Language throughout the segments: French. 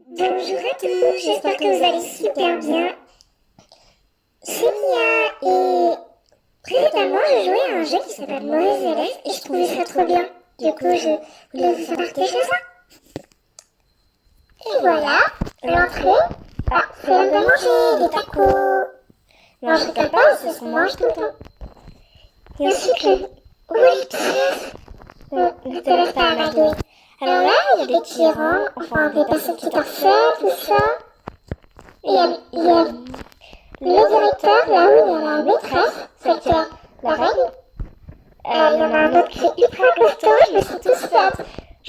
Bonjour à tous, j'espère que vous allez super bien. C'est Mia et précédemment je jouais à un jeu qui s'appelle Mauvais élève et je trouvais ça trop bien. Du coup je voulais vous faire partager ça. Et voilà, l'entrée, c'est l'heure de manger des tacos. Non, je rigole pas, c'est ce qu'on mange tout le temps. Et ensuite le oui, te laisse pas amagouiller. Alors là, il y a des petits rangs, enfin des personnes qui t'harcèlent, tout ça. Et il y a le directeur, là où il y a la maîtresse, c'est la règle. Il y en a un autre qui est ultra costaud, je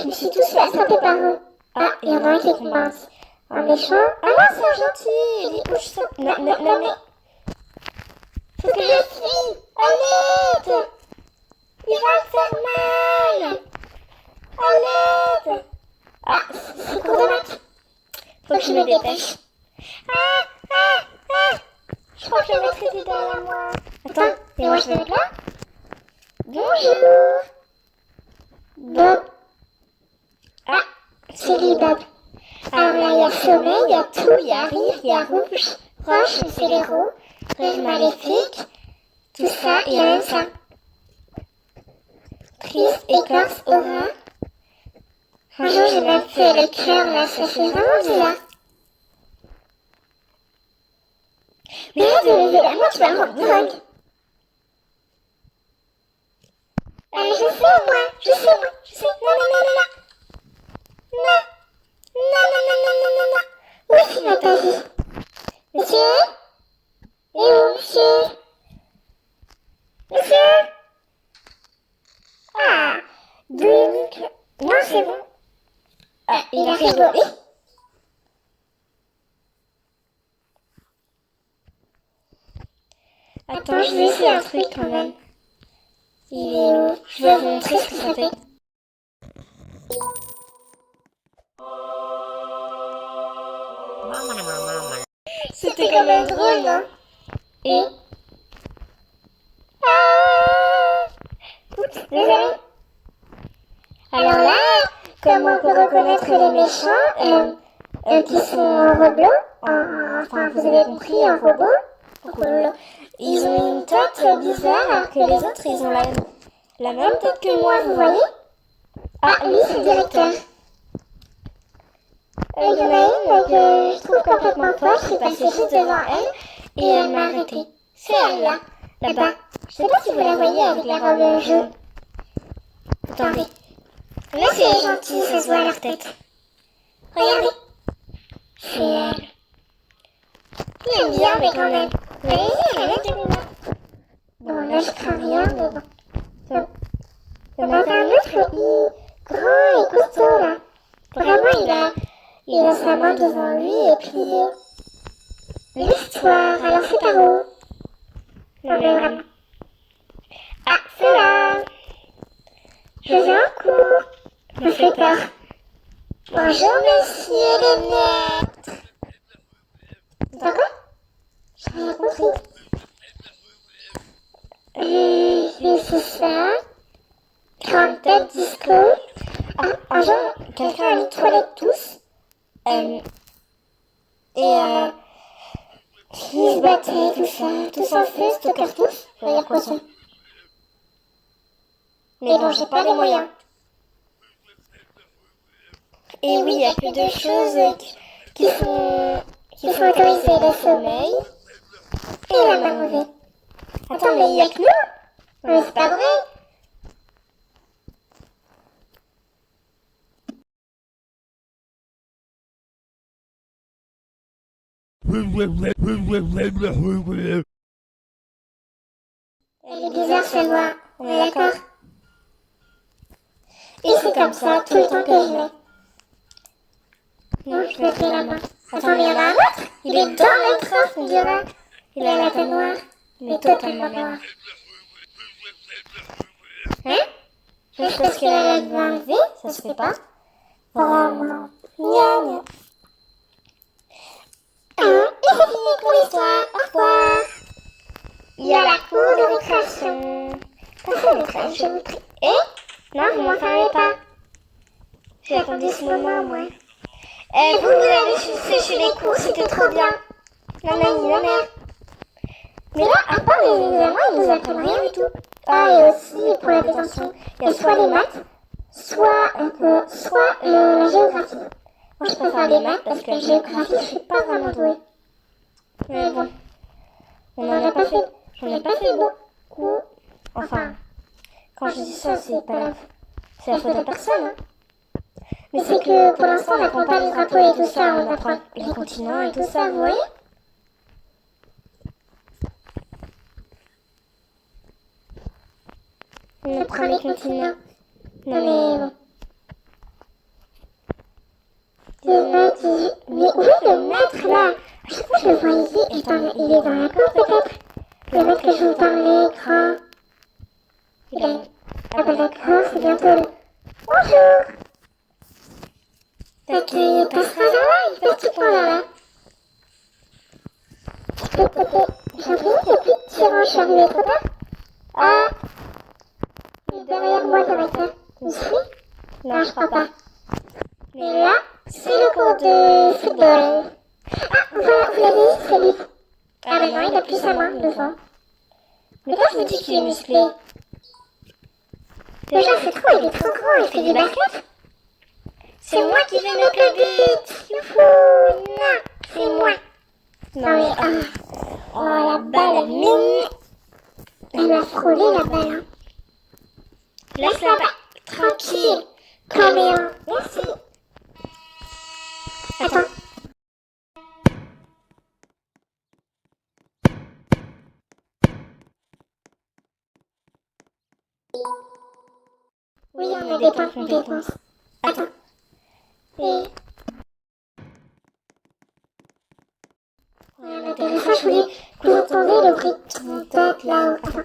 me suis tous fait attraper par eux. Ah, il y en a un qui est mince. Un méchant. Ah non, c'est un gentil. Il dit où je sors. Non, mais. Faut que je fuis. À l'aide. Il va me faire mal. À l'aide. Ah, c'est cours de maths. Faut que je me dépêche. Je crois que le maître était derrière moi. Attends, mais moi je vais être là. Bonjour. Bob. Ah, c'est lui Bob. Alors là, il y a sommeil, il y a tout, il y a rire, il y a rouge, roche, c'est les roues, rire maléfique, tout ça, il y a même ça. Triste, écorce, aura. Un jour, j'ai même fait le cœur, là, ça fait vraiment bizarre. Mais là, de lever la main, tu vas me rendre dingue. Je sais, moi. Non. Oui, tu m'as pas dit. Monsieur? Et où, monsieur? Monsieur? Ah, donc... Non, c'est bon. Ah, il a rigolé. Attends, je vais essayer un truc quand même. Il est où? Je vais vous montrer ce que ça fait. C'était quand même drôle, non? Et? Oups, désolé. Alors là, comme on peut reconnaître les méchants, qui sont en robot, enfin vous avez compris, en robot, ils ont une tête bizarre alors que les autres ils ont la même tête que moi, vous voyez? Ah, lui c'est le directeur. Il y en a une que je trouve complètement folle, je suis passée juste devant elle et elle m'a arrêtée. C'est elle là-bas. Je sais pas si vous la voyez avec la robe jaune. Attendez. Là c'est gentil, ça se voit à leur tête. Regardez. C'est elle. Il aime bien, mais quand même. Vous voyez, elle a l'air de lunettes. Bon, là je crains rien, mais bon. Il y en a un autre, grand et costaud là. Vraiment, il a sa main devant lui et puis... l'histoire, alors c'est par où? Non mais vraiment. Ah, c'est là. Je viens en cours. Me fait peur. Bonjour messieurs les maîtres. D'accord? J'ai rien compris. C'est ça. Grande tête disco. Ah, un jour, quelqu'un a mis toilette tous. Ils se battaient, tous en feu, stockers tous. Ça veut dire quoi ça? Mais bon, j'ai pas les moyens. Et oui, il y a que deux choses qui sont autorisées, le sommeil et la main mauvaise. Attends, mais il y a que nous? Mais c'est pas vrai. Elle est bizarre celle-là, on est d'accord? Et c'est comme ça tout le temps que je vais. Non, je me fais la main. Attends, mais il y en a un autre? Il est dans le prof, on dirait. Il a la peau noire, mais totalement noire. Hein? Juste parce qu'il a la vue enlevée, ça se fait pas. Vraiment. Gna gna. Et c'est fini pour l'histoire. Au revoir. Il y a la cour de récréation. Passez le crèche, je vous prie. Non, vous m'enfermez pas. J'ai attendu ce moment, moi. Eh, vous avez séché les cours, c'était trop bien. La mamie, la mère. Mais là, à part les examens, ils nous apprennent rien du tout. Ah, et aussi, pour la détention, il y a soit les maths, soit la géographie. Moi, je préfère les maths parce que la géographie, je suis pas vraiment douée. Mais bon, on n'en a pas fait, j'en ai pas fait beaucoup. Enfin, quand je dis ça, c'est la faute à personne. Hein. Mais c'est que pour l'instant, on n'apprend pas les drapeaux et tout ça, on apprend les continents et tout ça, vous voyez? On apprend les continents. Non mais bon. 19, 18... Mais où est le maître là? À chaque fois je le vois ici, il est dans la cour peut-être. Le maître que je vous parlais, grand. Ah bah d'accord, c'est bientôt le... Bonjour. Donc il passera vers là, il passe tout le temps vers là. J'ai l'impression qu'il n'y a plus de tyran, je suis arrivée trop tard. Ah, il est derrière moi le maître. Ici? Non, je crois pas. Mais là, c'est le cours de football. Ah, voilà, vous l'avez dit, c'est lui. Ah bah non, il a plus sa main devant. Mais quand je vous dis qu'il est musclé? Déjà, c'est trop, il est trop grand, il fait du basket. C'est moi qui vais mettre le but. Youhou, non, c'est moi. Non mais, oh la balle, elle mine. Elle m'a frôlé la balle. Hein. Laisse-la pas, tranquille. Caméon, merci. Attends. Oui, on a des points de compétence. Attends. Et... Ouais, intéressant, je voulais que vous entendiez le bruit de trompette là-haut. Attends.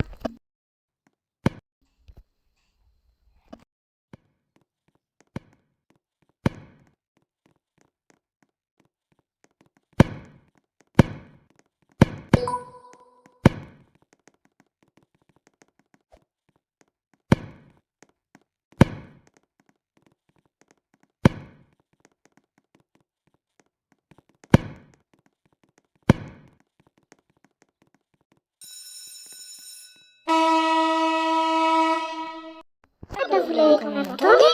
Ah bah vous l'avez quand même entendu.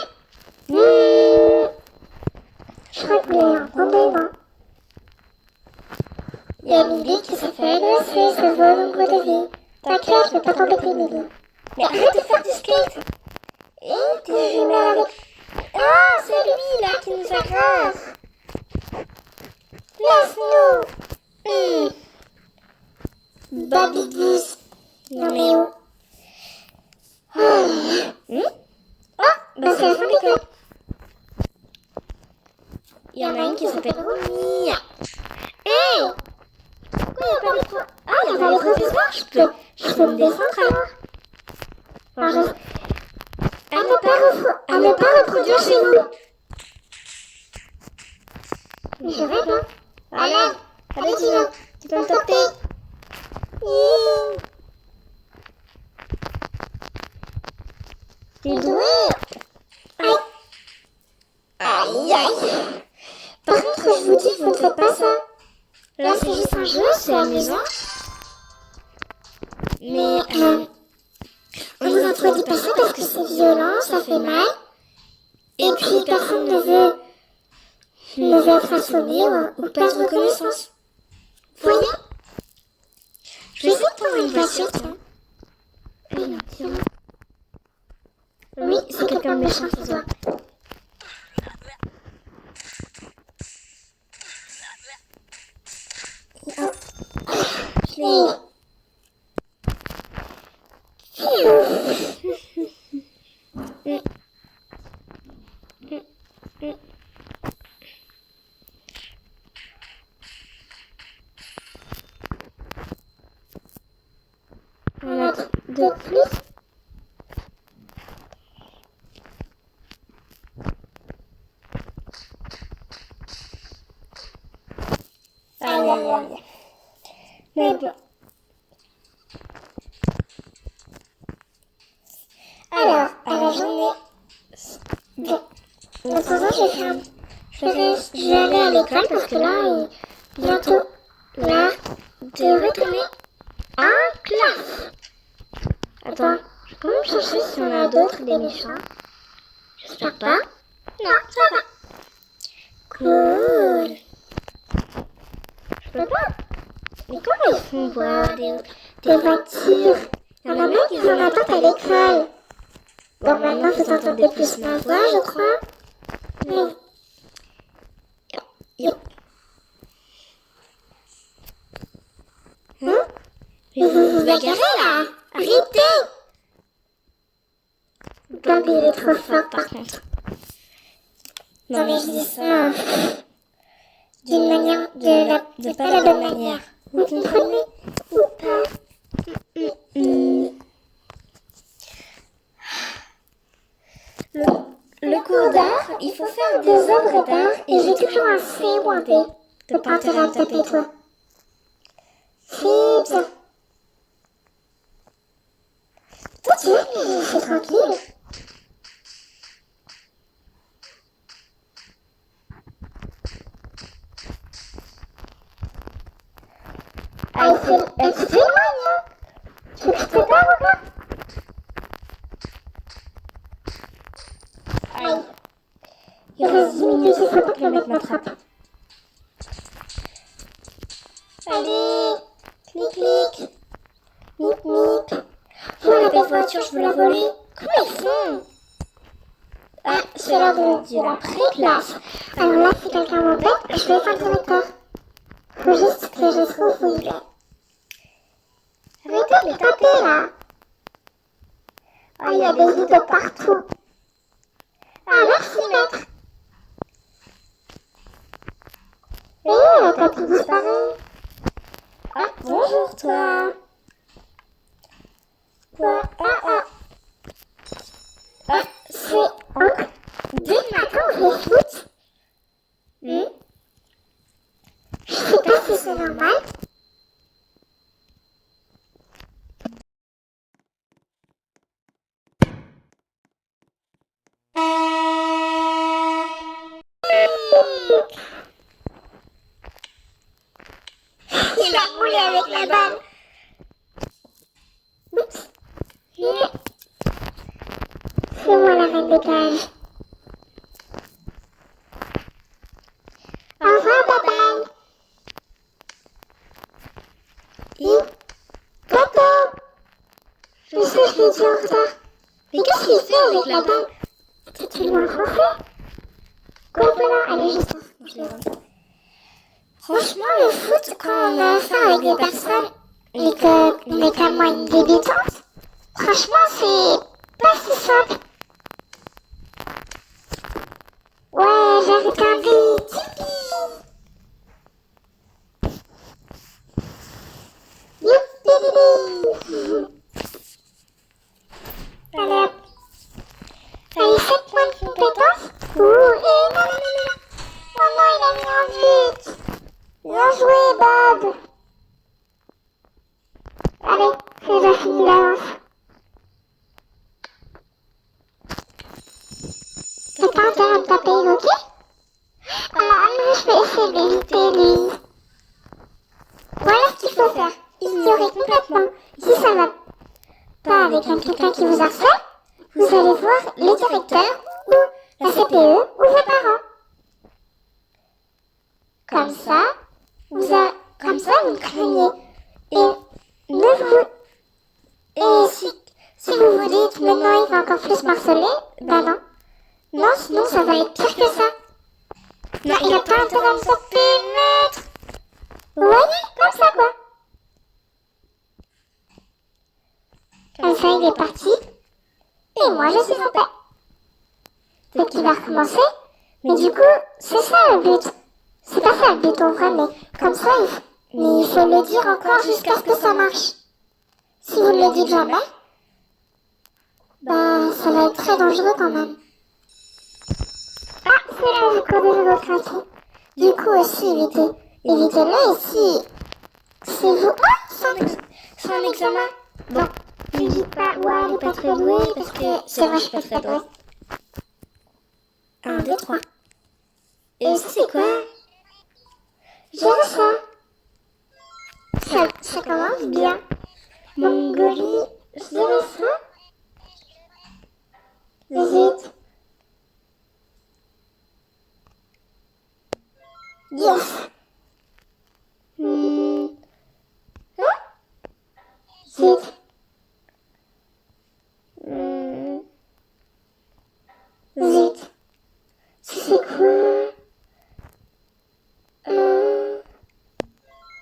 Je crois que vous l'avez entendu, non? Il y a Milly qui se fait agresser, ça se voit au nombre de vies. T'inquiète, je vais pas t'embêter, Milly. Mais arrête de faire du skate. Et t'es jumelle avec... Ah, c'est lui là qui nous agresse. Laisse-nous. Baby Goose. Non mais où? Bah c'est la fin de l'école. Il y en a une qui s'appelle Romy. Hey! Pourquoi il n'y a pas de quoi? Ah, il y a pas le professeur? Je peux me descendre alors? Alors à ne pas reproduire chez vous. Je rêve, hein? Allez, Gino, tu peux me taper. T'es doué. Aïe. Par contre, je vous dis, vous ne faites pas ça. Là, c'est juste un jeu, c'est amusant. Mais, on vous introduit pas ça parce que c'est violent, ça fait mal. Et puis, personne ne veut être assommé ou perdre connaissance. Voyez? Je vais essayer de prendre une voiture, tiens. Oui, c'est quelqu'un de méchant, c'est toi. Je l'ai... On a deux plus. Aïe. Mais bon. Alors, à la journée... Bon. Maintenant, Je vais aller à l'école parce que là, bientôt, l'heure de retourner en classe. Attends, je peux même chercher si on a d'autres des méchants. J'espère pas. Non, ça va. Cool. Je peux pas. Mais comment ils font voir des voitures? Il y en a même qui en attendent à l'école. Bon, maintenant vous entendez plus ma voix, je crois. Mais... Yo. Hein? Mais vous vous bagarrez là? Arrêtez! Bambi il est trop fort par contre. Non mais je dis ça d'une manière, de pas la bonne manière. Vous comprenez ou pas? Le cours d'art, il faut faire des œuvres d'art et j'ai toujours un C ou un D de peinture à me taper toi. C'est bien. Toi tu vois, c'est tranquille. Ah, tu t'éloignes, hein? Tu veux que je te parle ou pas? Aïe. Il reste 10 minutes, il faut pas que le mec m'attrape. Allez, clic clic. Mip mip. Voilà la belle voiture, je veux la voler. Comment ils font? Ah, c'est l'heure de la pré-classe. Alors là, si quelqu'un m'embête, je vais faire le directeur. Faut juste que je trouve où il est. Arrêtez de les taper là. Oh, il y a des idées partout. Ah, merci maître. Et t'as tout disparu. Ah, bonjour toi. Toi, c'est encore dès le matin on fait foot. Je sais pas si c'est normal. Il a roulé avec la balle. Oups. C'est moi la reine des cages. Au revoir, bye-bye. Toto. Je sais, je l'ai dit en retard. Mais qu'est-ce qu'il fait avec la balle? Tu lui as français? Quoi, voilà, elle est juste là. Franchement, le foot, quand on a affaire avec des personnes et qu'on est comme moi une débutante, franchement, c'est pas si simple. Ouais, j'arrête un but. Youpi. Allez hop. Allez, 7 points de compétence. Ouh, et non, non, non, non. Oh non, il a mis un but. Bien joué, Bob. Allez, c'est déjà fini l'avance. T'as pas intérêt à me taper, ok? Alors, je vais essayer d'éviter lui. Voilà ce qu'il faut faire. Ignorer complètement. Si ça va pas avec quelqu'un qui vous harcèle, vous allez voir le directeur ou la CPE ou vos parents. Comme ça, vous me craignez. Et si vous vous dites maintenant il va encore plus m'harceler, bah non. Non, sinon ça va être pire que ça. Non, il a pas intérêt à me taper, maître. Vous voyez, comme ça quoi. Comme ça il est parti. Et moi je suis en paix. Peut-être qu'il va recommencer, mais du coup, c'est ça le but. C'est pas ça le but en vrai, mais comme ça, il faut le dire encore jusqu'à ce que ça marche. Si vous ne le dites jamais, bah ça va être très dangereux quand même. Ah, c'est là le cours de géographie. Du coup aussi, évitez-le et si vous... Ah, c'est un examen. Bon, ne dites pas, ouais, elle est pas très douée, parce que c'est vrai, je suis pas très douée. 1, 2, 3. Et ça, c'est quoi? Je ressens. Ça commence bien. Mongolie, je dirais ça. Zut. Yes. Hein? Zut. Zut. C'est quoi?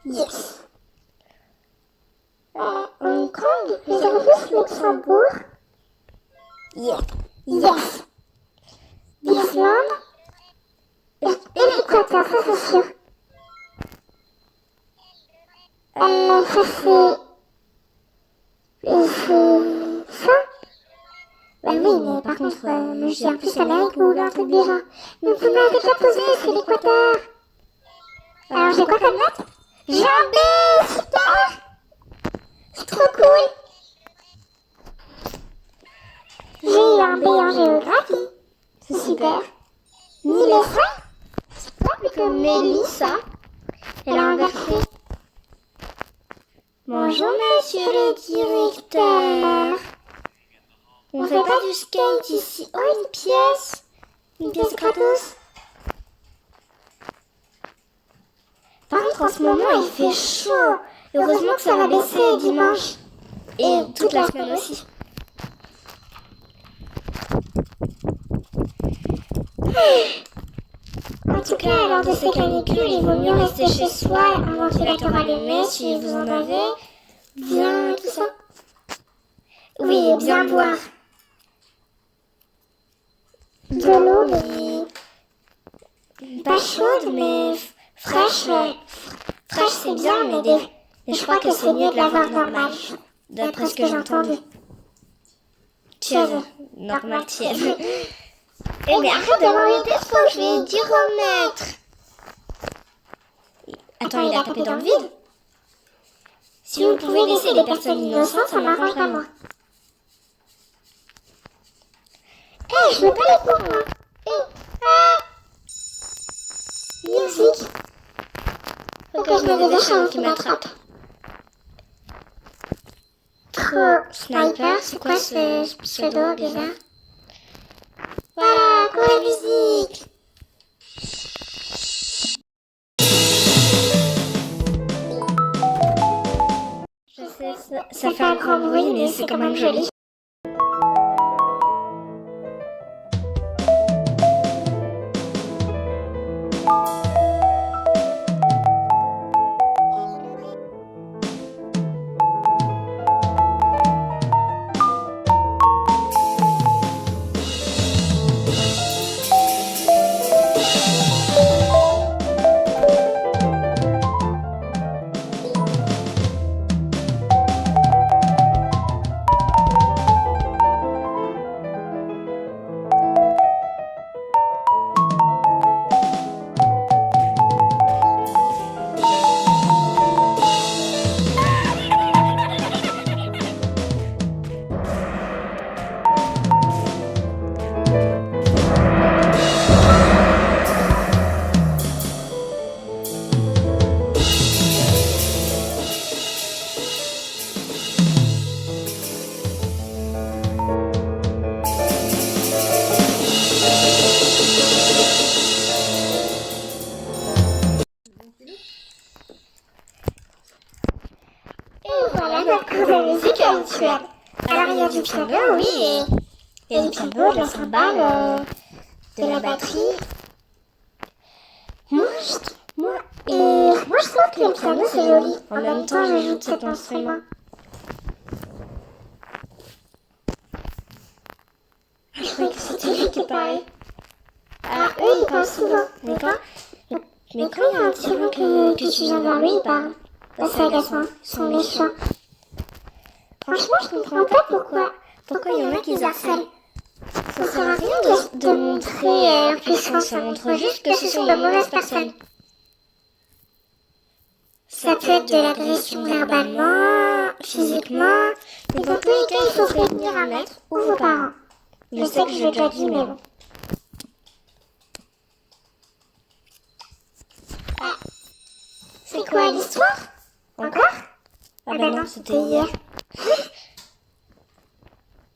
Yes. Hong Kong, Belarus, Luxembourg. Yes. Yes. L'Islande. Et l'Équateur, ça c'est sûr. Ça c'est ça. Bah oui, mais par contre, je dis en plus l'Amérique ou un truc déjà. Mais vous m'avez déjà posé, c'est l'Équateur. Alors j'ai quoi comme note? J'ai un B, super. C'est trop cool. J'ai eu un B en géographie. C'est super. Mélissa. C'est pas plutôt Mélissa. Elle a inversé. Bonjour monsieur le directeur. On fait pas du skate ici. Oh, une pièce. Une pièce gratos. Par contre, en ce moment, il fait chaud. Heureusement que ça va baisser dimanche. Et toute la semaine aussi. En tout cas, lors de ces canicules, il vaut mieux rester chez soi, un ventilateur allumé si vous en avez, bien tout ça. Oui, et bien boire. De l'eau, mais pas chaude, mais fraîche. Fraîche, c'est bien, mais je crois que c'est mieux de l'avoir normale, d'après ce que j'ai entendu. Tiède, normal tiède. Eh mais arrête de m'envoyer des faux, je vais dire au maître. Attends, il a tapé dans le vide? Si vous pouvez laisser des personnes innocentes, ça m'arrangerait moi. Eh, je veux pas les pour moi. Musique. Faut que je me dépêche avant qu'il m'attrape. Trop sniper, c'est quoi ce pseudo bizarre? Voilà, quoi la musique? Je sais, ça fait un grand bruit, mais c'est quand même joli. Notre cours de musique habituelle. Alors il y a du piano, oui, et du piano, de la cymbale, de la batterie. Moi, je trouve que le piano c'est joli. En même temps, je joue de cet instrument. Je croyais que c'était lui qui parlait. Alors eux, ils parlent souvent. Mais quand il y a un tyran que tu viens vers lui, il parle. C'est agaçant, ils sont méchants. Franchement, je comprends pas pourquoi il y en a qui harcèlent. Ça sert à rien de montrer leur puissance, ça montre juste que ce sont de mauvaises personnes. Ça peut être de l'agression verbalement, physiquement, mais dans tous les cas, il faut prévenir un maître ou vos parents. Je sais que je l'ai déjà dit, mais bon. quoi, l'histoire? Encore? Ah bah non, c'était hier.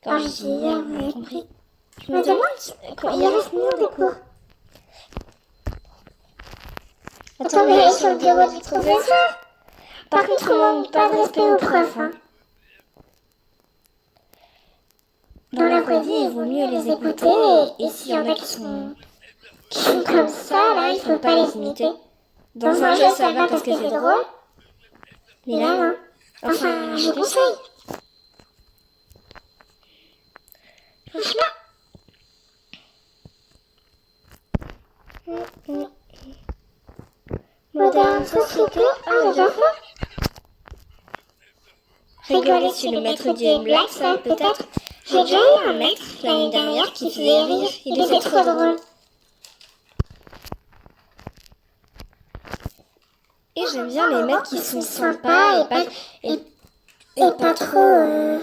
Quand je dis hier, vous avez compris. Je me demande quand il reste mieux des cours. Attends, mais elle est sur le bureau du professeur. Par contre, on manque pas de respect aux profs, hein. Dans la vraie vie, il vaut mieux les écouter, et s'il y en a qui sont comme ça, là, il faut pas les imiter. Dans un jeu, ça va parce que c'est drôle. Mais là, non. Enfin, je conseille. Franchement. Moderne société, on a déjà fait. Rigoler sur le maître Dieu une blague, ça, peut-être. J'ai déjà eu un maître l'année dernière qui faisait rire. Il était trop drôle. Et j'aime bien les maîtres qui sont sympas et pas trop...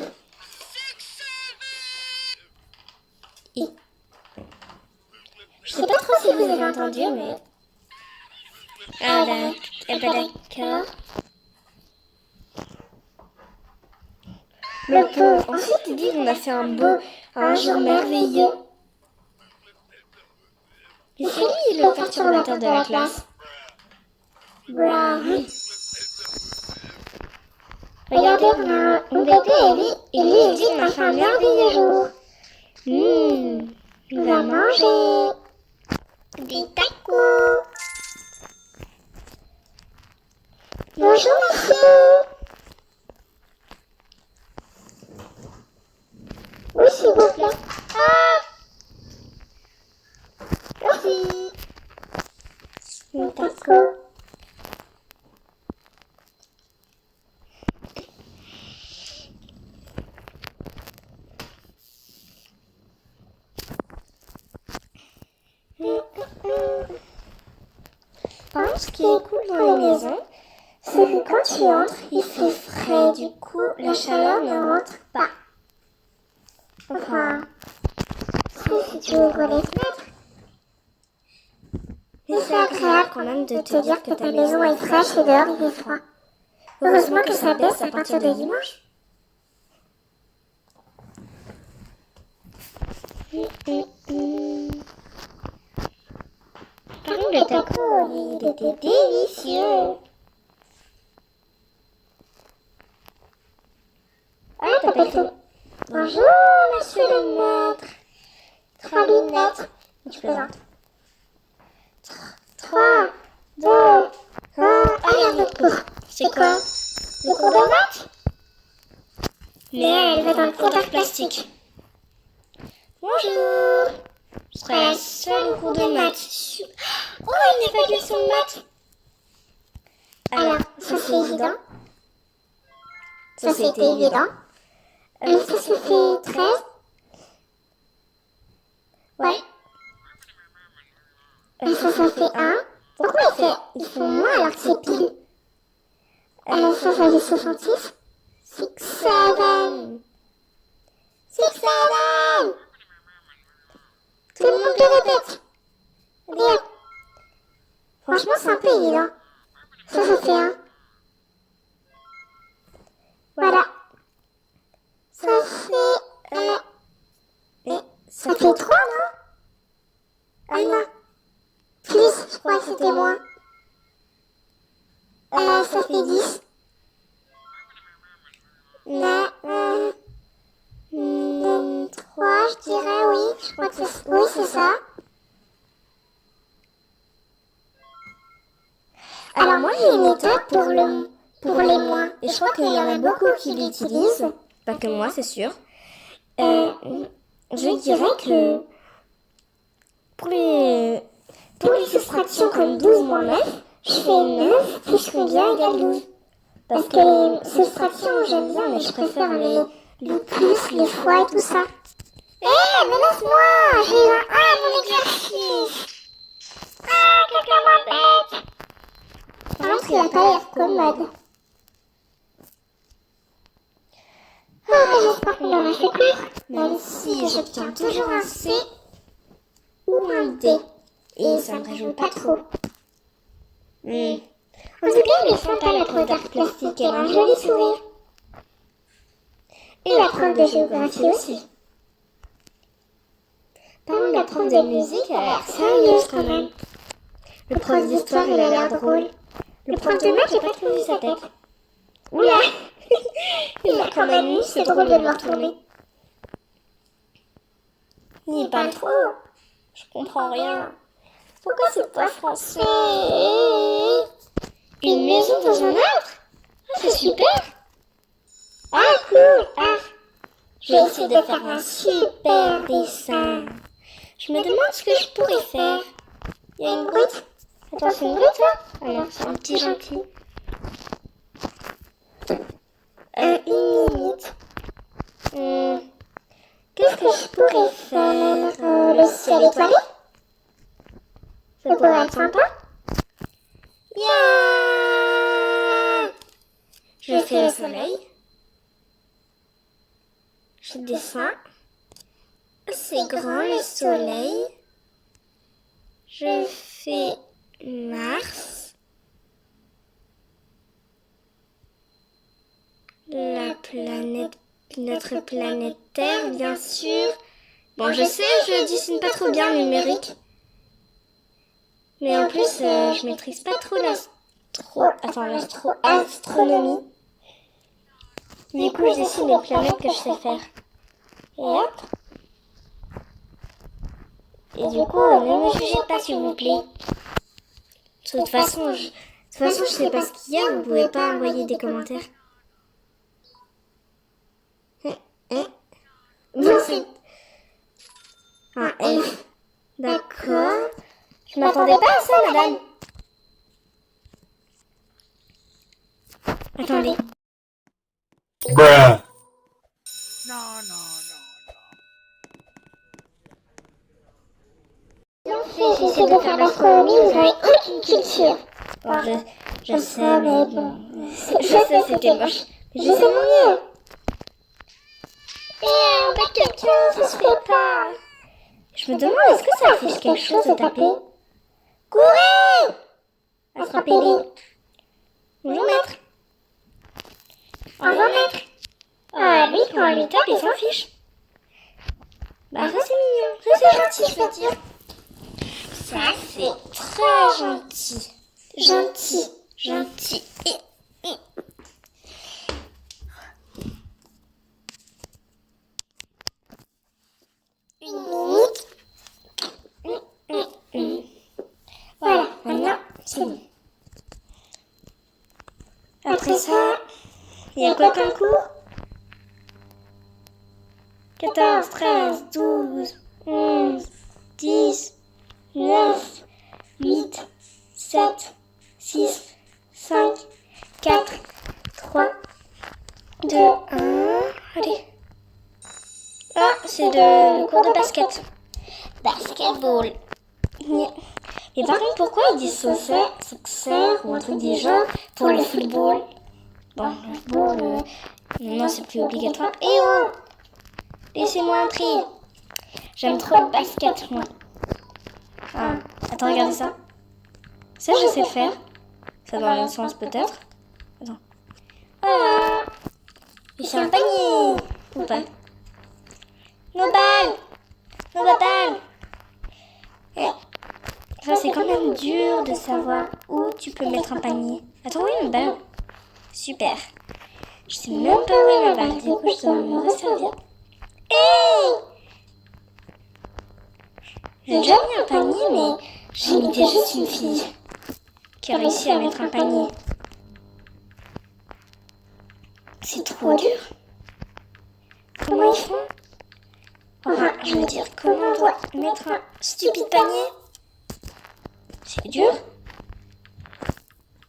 Je sais pas trop si vous avez entendu, mais... Ah bah d'accord. Le pauvre. Ensuite, il dit qu'on a fait un jour merveilleux. Mais c'est lui le perturbateur de la classe. Bah oui. Regardez, on a un bébé et lui, il dit qu'on a fait un merveilleux jour. On va manger des tacos. Bonjour, monsieur. Oui, s'il vous plaît. Ah! Merci. Des tacos. Ce qui est cool dans les maisons, c'est que quand tu entres, il fait frais, du coup, la chaleur ne rentre pas. Enfin, si tu ouvres les fenêtres. Mais c'est agréable quand même de te dire que ta maison est fraîche et dehors il est froid. Heureusement que ça baisse à partir de dimanche. Par contre, le taco, il était délicieux. Ah, t'as pas fait. Bonjour, monsieur le maître. 3 lunettes. Tu plaisantes. 3, 2, 1. Allez, notre cours. C'est quoi? Le cours de maths? Mais elle va dans le cours d'art plastique. Bonjour. Je serai la seule au cours de maths. Oh, une évaluation de maths. Alors, ça c'est évident. Ça c'était évident. Ça se fait 13. Ouais. Ça fait 1. Pourquoi ils font moins alors que c'est pile? Ça fait 66. 6, 7. 6, 7. Tout le monde le répète. Bien. Franchement, c'est un peu évident. Ça fait 1. Voilà. Ça fait 3, non? Ah non. Plus, je crois que c'était moins. Ça fait 10. Non, 3, je dirais, oui. Je crois que c'est ça. Alors moi, j'ai une méthode pour les moins. Et je crois qu'il y en a beaucoup qui l'utilisent. Pas que moi, c'est sûr. Je dirais que pour les soustractions comme 12 moins 9, je fais 9 plus combien égale 12. Parce que les soustractions, j'aime bien, mais je préfère les plus, les fois et tout ça. Mais laisse-moi, j'ai eu un 1 à mon exercice. Ah, quelqu'un m'embête. Par contre, il a pas l'air commode. J'espère qu'on aura fait court. Même si j'obtiens toujours un C ou un D. Et ça me réjouit pas trop. En En tout cas, elle est sympa, la prof d'art plastique. Elle a un joli sourire. Et la prof de géographie aussi. Par contre, la prof de musique, elle a l'air sérieuse quand même. Le prof d'histoire, il a l'air drôle. Le prof de maths, j'ai pas trop vu sa tête. Oula. Il m'a quand même mis, c'est drôle de le voir tourner. Il parle trop. Je comprends rien. Pourquoi c'est pas français? Une maison dans un arbre? Ah, c'est super. Ah, cool. Ah, je vais essayer de faire un super dessin. Je me demande ce que je pourrais faire. Il y a une brute. Attends, c'est une brute, là? Ah non, c'est un petit gentil. Une minute. Qu'est-ce que je pourrais faire? Le ciel étoilé? Ça pourrait être sympa. Bien. Je fais le soleil. Je descends. C'est grand le soleil. Je fais Mars. La planète, notre planète Terre, bien sûr. Bon, je sais, je dessine pas trop bien le numérique. Mais en plus, je maîtrise pas trop l'astronomie. Du coup, je dessine les planètes que je sais faire. Et hop. Et du coup, ne me jugez pas, s'il vous plaît. De toute façon, je sais pas ce qu'il y a, vous pouvez pas envoyer des commentaires. Bon, c'est un F. D'accord. Je m'attendais pas à ça, madame. Attendez. Bruh. Non. J'essaie de faire l'astronomie, vous n'avez aucune culture. Bon, je sais, mais bon. Je sais, c'était moche. Mais je sais mon mieux. On bat quelqu'un, ça se fait pas. Je me demande, est-ce que ça affiche quelque chose de taper? Courez! Attrapez-les. Bonjour, maître. Au revoir, maître. Ah, lui, quand on lui tape, il s'en fiche. Bah, ça, c'est mignon. Ça, c'est gentil, je veux dire. Ça, c'est très gentil. Gentil. Une minute. Voilà, maintenant, c'est bon. Après ça, il y a quoi comme cours? 14, 13, 12, 11, 10, 9, 8, 7, 6, 5, 4, 3, 2, 1. Allez. Ah, c'est le cours de basket. Basketball. Et par contre, pourquoi ils disent soccer ou un truc du genre pour le football? Bon, le football, non, c'est plus obligatoire. Eh oh! Laissez-moi entrer. J'aime trop le basket, moi. Ah, attends, regardez ça. Ça, je sais le faire. Ça va dans le sens, peut-être. Attends. Voilà. Et c'est un panier. Ou pas? Nos balles. Eh. Ça, c'est quand même dur de savoir où tu peux mettre un panier. Attends, où est ma balle? Super. Je sais même pas où est ma balle. Du coup, je dois me resservir. Hey! J'ai déjà mis un panier, mais j'ai imité juste une fille qui a réussi à mettre un panier. C'est trop dur. Comment ils font? Enfin, je veux dire, comment on doit mettre un stupide panier? C'est dur.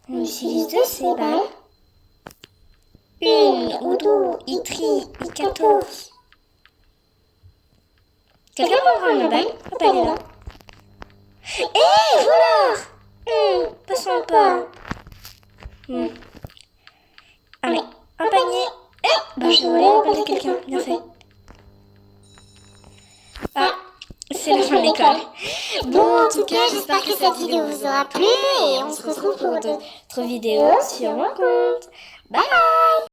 On utilise 2 ces balles. Une, Oudou, Itri, I14. Quelqu'un peut prendre ma balle? Hop, elle est là. Hé, voleur! Pas sympa. Allez, un panier. Bah, j'ai volé la balle de quelqu'un. Bien fait. Ah, c'est la fin de l'école. Bon, en tout cas, j'espère que cette vidéo vous aura plu et on se retrouve pour d'autres vidéos sur mon compte. Bye!